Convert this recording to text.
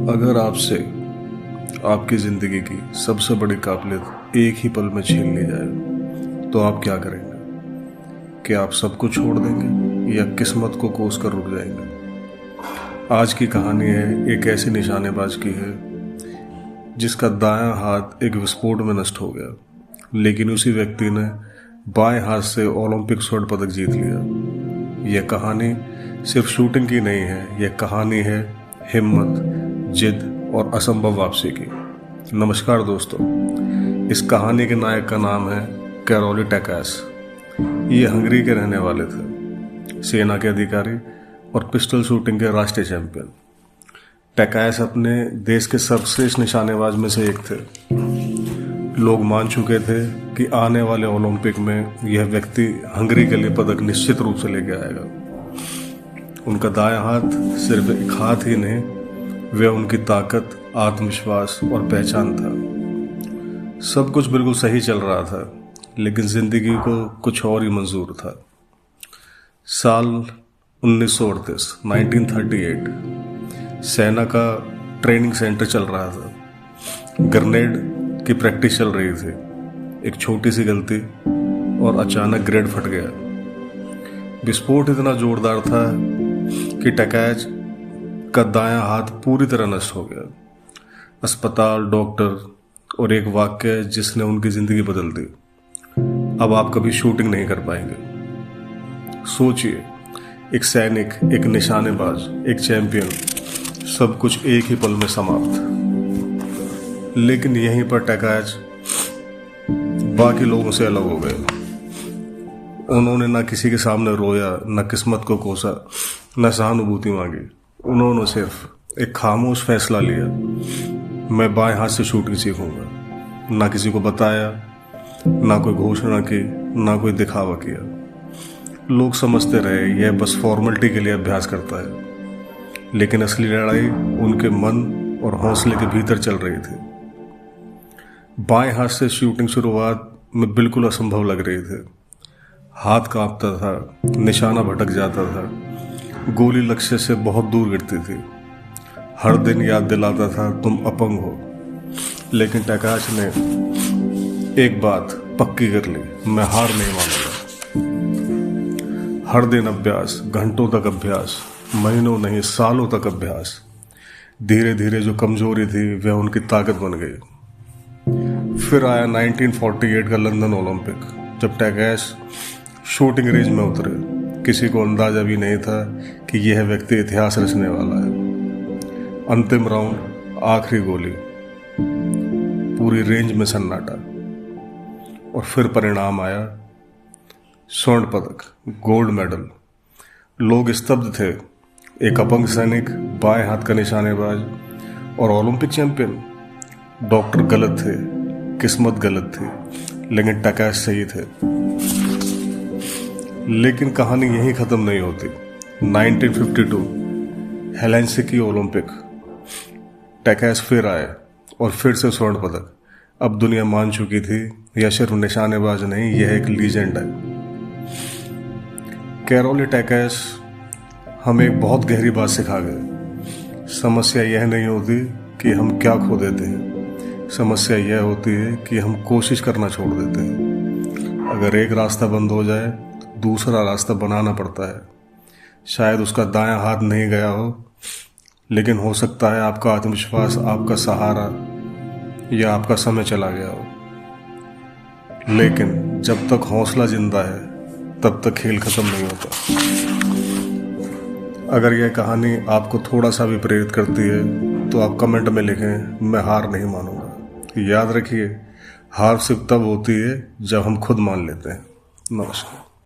अगर आपसे आपकी ज़िंदगी की सबसे बड़ी काबिलियत एक ही पल में छीन ली जाए तो आप क्या करेंगे? क्या आप सब कुछ छोड़ देंगे या किस्मत को कोस कर रुक जाएंगे? आज की कहानी है एक ऐसे निशानेबाज की है जिसका दायां हाथ एक विस्फोट में नष्ट हो गया, लेकिन उसी व्यक्ति ने बाएं हाथ से ओलंपिक स्वर्ण पदक जीत लिया। यह कहानी सिर्फ शूटिंग की नहीं है, यह कहानी है हिम्मत, जिद और असंभव वापसी की। नमस्कार दोस्तों, इस कहानी के नायक का नाम है कैरोली टैकास। ये हंगरी के रहने वाले थे, सेना के अधिकारी और पिस्टल शूटिंग के राष्ट्रीय चैंपियन। टैकास अपने देश के सर्वश्रेष्ठ निशानेबाज में से एक थे। लोग मान चुके थे कि आने वाले ओलंपिक में यह व्यक्ति हंगरी के लिए पदक निश्चित रूप से लेके आएगा। उनका दायां हाथ सिर्फ एक हाथ ही नहीं, वह उनकी ताकत, आत्मविश्वास और पहचान था। सब कुछ बिल्कुल सही चल रहा था, लेकिन जिंदगी को कुछ और ही मंजूर था। साल 1938 1938 सेना का ट्रेनिंग सेंटर चल रहा था। ग्रेनेड की प्रैक्टिस चल रही थी। एक छोटी सी गलती और अचानक ग्रेनेड फट गया। विस्फोट इतना जोरदार था कि टैकास का दायां हाथ पूरी तरह नष्ट हो गया। अस्पताल, डॉक्टर और एक वाक्य जिसने उनकी जिंदगी बदल दी। अब आप कभी शूटिंग नहीं कर पाएंगे। सोचिए, एक सैनिक, एक निशानेबाज, एक चैंपियन, सब कुछ एक ही पल में समाप्त। लेकिन यहीं पर टैकास बाकी लोगों से अलग हो गए। उन्होंने ना किसी के सामने रोया, ना किस्मत को कोसा, ना सहानुभूति मांगी। उन्होंने सिर्फ एक खामोश फैसला लिया, मैं बाएं हाथ से शूटिंग सीखूंगा। ना किसी को बताया, ना कोई घोषणा की, ना कोई दिखावा किया। लोग समझते रहे यह बस फॉर्मेलिटी के लिए अभ्यास करता है, लेकिन असली लड़ाई उनके मन और हौसले के भीतर चल रही थी। बाएं हाथ से शूटिंग शुरुआत में बिल्कुल असंभव लग रही थी। हाथ कांपता था, निशाना भटक जाता था, गोली लक्ष्य से बहुत दूर गिरती थी। हर दिन याद दिलाता था तुम अपंग हो। लेकिन टैकास ने एक बात पक्की कर ली, मैं हार नहीं मानूंगा। हर दिन अभ्यास, घंटों तक अभ्यास, महीनों नहीं सालों तक अभ्यास। धीरे धीरे जो कमजोरी थी वह उनकी ताकत बन गई। फिर आया 1948 का लंदन ओलंपिक, जब टैकास शूटिंग रेंज में उतरे। किसी को अंदाजा भी नहीं था कि यह व्यक्ति इतिहास रचने वाला है। अंतिम राउंड, आखिरी गोली, पूरी रेंज में सन्नाटा। और फिर परिणाम आया, स्वर्ण पदक, गोल्ड मेडल। लोग स्तब्ध थे। एक अपंग सैनिक, बाएं हाथ का निशानेबाज और ओलंपिक चैंपियन। डॉक्टर गलत थे, किस्मत गलत थी, लेकिन टैकास सही थे। लेकिन कहानी यहीं खत्म नहीं होती। 1952 हेलेंसिकी ओलंपिक, टैकास फिर आए और फिर से स्वर्ण पदक। अब दुनिया मान चुकी थी यह सिर्फ निशानेबाज नहीं, यह एक लीजेंड है। कैरोली टैकास हमें एक बहुत गहरी बात सिखा गए। समस्या यह नहीं होती कि हम क्या खो देते हैं, समस्या यह होती है कि हम कोशिश करना छोड़ देते हैं। अगर एक रास्ता बंद हो जाए, दूसरा रास्ता बनाना पड़ता है। शायद उसका दायां हाथ नहीं गया हो, लेकिन हो सकता है आपका आत्मविश्वास, आपका सहारा या आपका समय चला गया हो। लेकिन जब तक हौसला जिंदा है, तब तक खेल खत्म नहीं होता। अगर यह कहानी आपको थोड़ा सा भी प्रेरित करती है तो आप कमेंट में लिखें, मैं हार नहीं मानूंगा। याद रखिए, हार सिर्फ तब होती है जब हम खुद मान लेते हैं। नमस्कार।